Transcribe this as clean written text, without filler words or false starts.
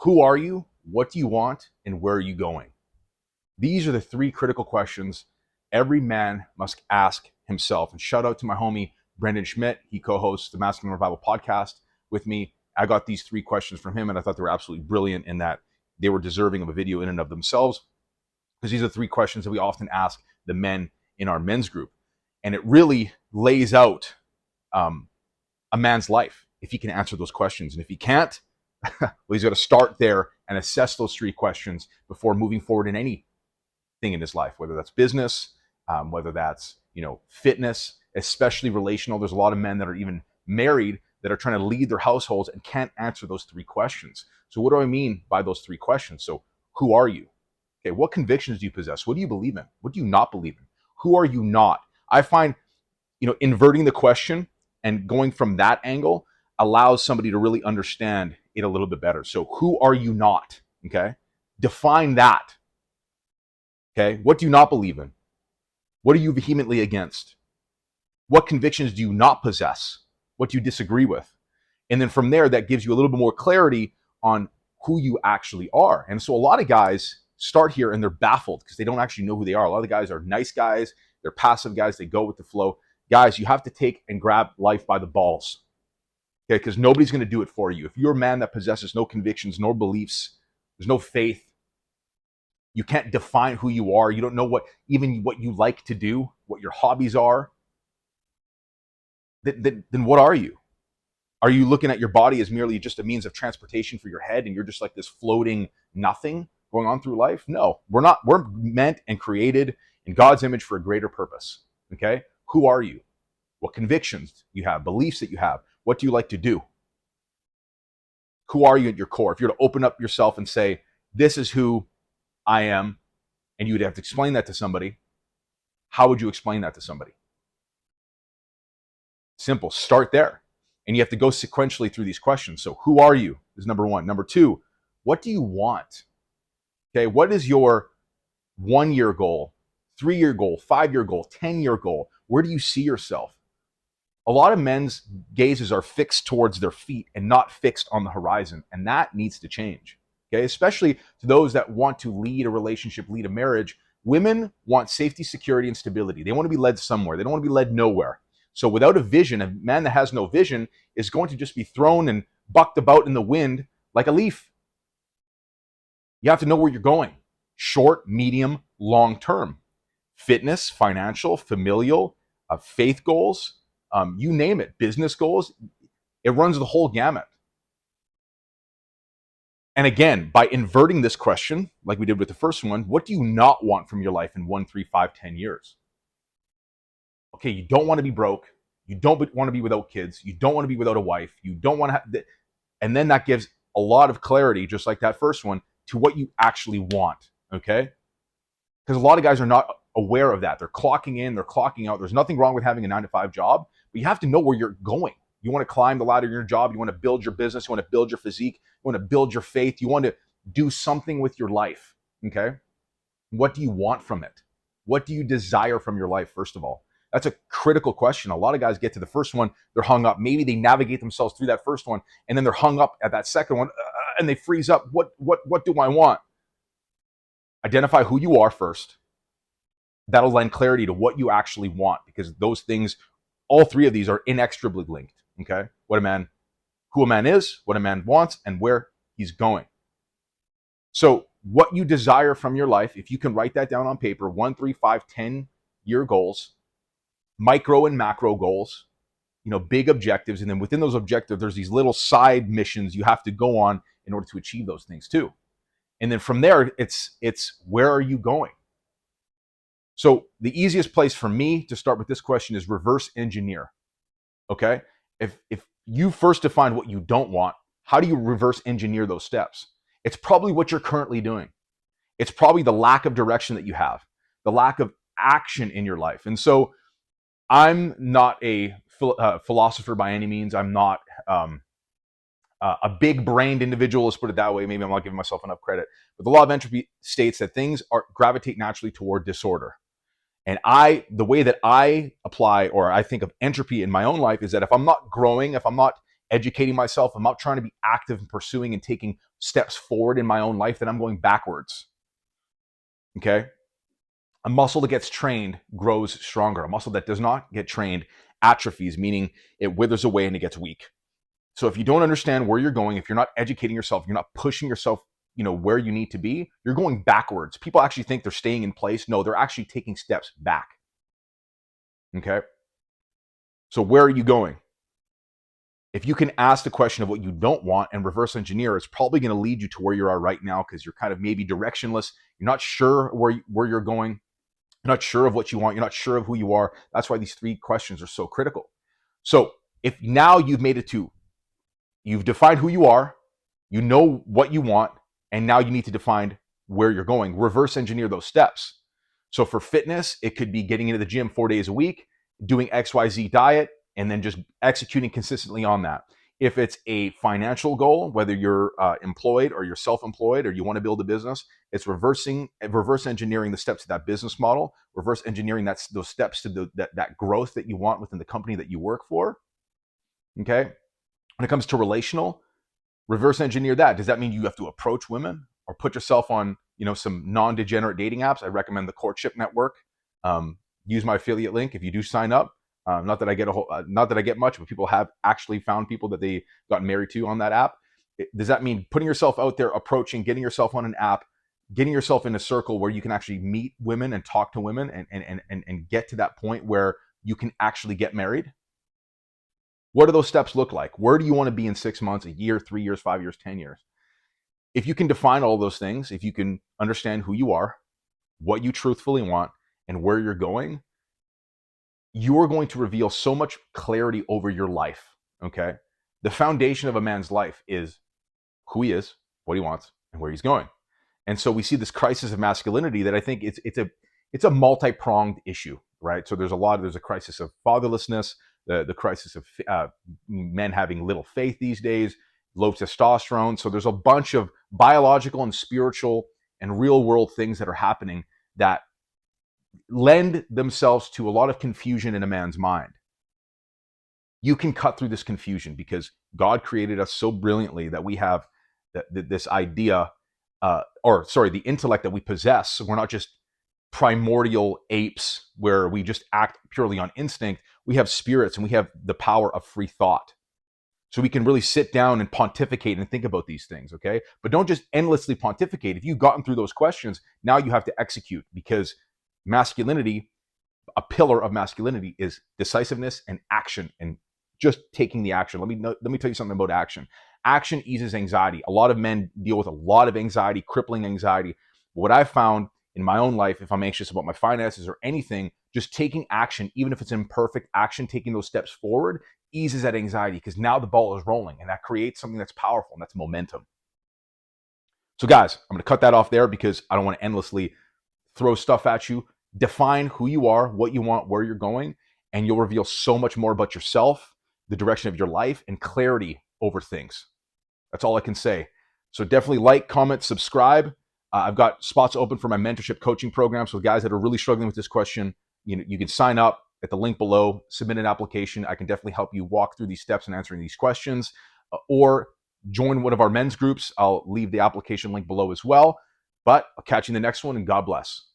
Who are you? What do you want? And where are you going? These are the three critical questions every man must ask himself. And shout out to my homie, Brendan Schmidt. He co-hosts the Masculine Revival podcast with me. I got these three questions from him, and I thought they were absolutely brilliant in that they were deserving of a video in and of themselves, because these are three questions that we often ask the men in our men's group. And it really lays out a man's life if he can answer those questions. And if he can't, well, he's got to start there and assess those three questions before moving forward in anything in his life, whether that's business, whether that's fitness, especially relational. There's a lot of men that are even married that are trying to lead their households and can't answer those three questions. So what do I mean by those three questions? So who are you? Okay, what convictions do you possess? What do you believe in? What do you not believe in? Who are you not? I find, inverting the question and going from that angle allows somebody to really understand it a little bit better. So who are you not? Okay, define that. Okay, what do you not believe in? What are you vehemently against? What convictions do you not possess? What do you disagree with? And then from there, that gives you a little bit more clarity on who you actually are. And so a lot of guys start here and they're baffled because they don't actually know who they are. A lot of the guys are nice guys. They're passive guys. They go with the flow. Guys, you have to take and grab life by the balls. Okay, because nobody's going to do it for you. If you're a man that possesses no convictions, no beliefs, there's no faith, you can't define who you are, you don't know what you like to do, what your hobbies are, then what are you? Are you looking at your body as merely just a means of transportation for your head and you're just like this floating nothing going on through life? No, we're not. We're meant and created in God's image for a greater purpose. Okay? Who are you? What convictions you have, beliefs that you have? What do you like to do? Who are you at your core? If you're to open up yourself and say, this is who I am, and you would have to explain that to somebody, how would you explain that to somebody? Simple. Start there. And you have to go sequentially through these questions. So who are you is number one. Number two, what do you want? Okay, what is your 1-year goal, 3-year goal, 5-year goal, 10-year goal? Where do you see yourself? A lot of men's gazes are fixed towards their feet and not fixed on the horizon. And that needs to change. Okay, especially to those that want to lead a relationship, lead a marriage. Women want safety, security, and stability. They want to be led somewhere. They don't want to be led nowhere. So without a vision, a man that has no vision is going to just be thrown and bucked about in the wind like a leaf. You have to know where you're going. Short, medium, long term. Fitness, financial, familial, faith goals, you name it, business goals. It runs the whole gamut. And again, by inverting this question, like we did with the first one, what do you not want from your life in 1, 3, 5, 10 years? Okay, you don't want to be broke. You don't want to be without kids. You don't want to be without a wife. You don't want to have, and then that gives a lot of clarity, just like that first one, to what you actually want, okay? Because a lot of guys are not aware of that. They're clocking in, they're clocking out. There's nothing wrong with having a 9-to-5 job, but you have to know where you're going. You want to climb the ladder in your job. You want to build your business. You want to build your physique. You want to build your faith. You want to do something with your life, okay? What do you want from it? What do you desire from your life, first of all? That's a critical question. A lot of guys get to the first one, they're hung up. Maybe they navigate themselves through that first one, and then they're hung up at that second one, and they freeze up. What do I want? Identify who you are first. That'll lend clarity to what you actually want, because those things, all three of these are inextricably linked. Okay? Who a man is, what a man wants, and where he's going. So what you desire from your life, if you can write that down on paper, 1, 3, 5, 10-year goals, micro and macro goals, big objectives. And then within those objectives, there's these little side missions you have to go on in order to achieve those things too. And then from there, it's where are you going? So the easiest place for me to start with this question is reverse engineer. Okay? If you first define what you don't want, how do you reverse engineer those steps? It's probably what you're currently doing. It's probably the lack of direction that you have, the lack of action in your life. And so I'm not a philosopher by any means. I'm not a big-brained individual, let's put it that way. Maybe I'm not giving myself enough credit. But the law of entropy states that things gravitate naturally toward disorder. And the way that I apply or I think of entropy in my own life is that if I'm not growing, if I'm not educating myself, I'm not trying to be active and pursuing and taking steps forward in my own life, then I'm going backwards. Okay? A muscle that gets trained grows stronger. A muscle that does not get trained atrophies, meaning it withers away and it gets weak. So if you don't understand where you're going, if you're not educating yourself, you're not pushing yourself, where you need to be, you're going backwards. People actually think they're staying in place. No, they're actually taking steps back. Okay? So where are you going? If you can ask the question of what you don't want and reverse engineer, it's probably going to lead you to where you are right now, because you're kind of maybe directionless. You're not sure where you're going. You're not sure of what you want. You're not sure of who you are. That's why these 3 questions are so critical. So if now you've made it to, you've defined who you are, you know what you want, and now you need to define where you're going. Reverse engineer those steps. So for fitness, it could be getting into the gym 4 days a week, doing XYZ diet, and then just executing consistently on that. If it's a financial goal, whether you're employed or you're self-employed or you want to build a business, it's reverse engineering the steps to that business model, reverse engineering those steps to that growth that you want within the company that you work for. Okay. When it comes to relational, reverse engineer that. Does that mean you have to approach women or put yourself on, some non-degenerate dating apps? I recommend the Courtship Network. Use my affiliate link if you do sign up. Not that I get much, but people have actually found people that they got married to on that app. Does that mean putting yourself out there, approaching, getting yourself on an app, getting yourself in a circle where you can actually meet women and talk to women and get to that point where you can actually get married? What do those steps look like? Where do you want to be in 6 months, a year, 3 years, 5 years, 10 years? If you can define all those things, if you can understand who you are, what you truthfully want, and where you're going, you are going to reveal so much clarity over your life. Okay? The foundation of a man's life is who he is, what he wants, and where he's going. And so we see this crisis of masculinity that I think it's a multi-pronged issue, right? So there's a crisis of fatherlessness, the crisis of men having little faith these days, low testosterone. So there's a bunch of biological and spiritual and real world things that are happening that lend themselves to a lot of confusion in a man's mind. You can cut through this confusion because God created us so brilliantly that we have this idea, the intellect that we possess. So we're not just primordial apes where we just act purely on instinct. We have spirits and we have the power of free thought. So we can really sit down and pontificate and think about these things, okay? But don't just endlessly pontificate. If you've gotten through those questions, now you have to execute, because masculinity, a pillar of masculinity, is decisiveness and action and just taking the action. Let me tell you something about action. Action eases anxiety. A lot of men deal with a lot of anxiety, crippling anxiety. What I've found in my own life, if I'm anxious about my finances or anything, just taking action, even if it's imperfect action, taking those steps forward, eases that anxiety, because now the ball is rolling and that creates something that's powerful, and that's momentum. So guys, I'm going to cut that off there because I don't want to endlessly throw stuff at you. Define who you are, what you want, where you're going, and you'll reveal so much more about yourself, the direction of your life, and clarity over things. That's all I can say. So definitely like, comment, subscribe. I've got spots open for my mentorship coaching program. So guys that are really struggling with this question, you can sign up at the link below, submit an application. I can definitely help you walk through these steps and answering these questions, or join one of our men's groups. I'll leave the application link below as well. But I'll catch you in the next one, and God bless.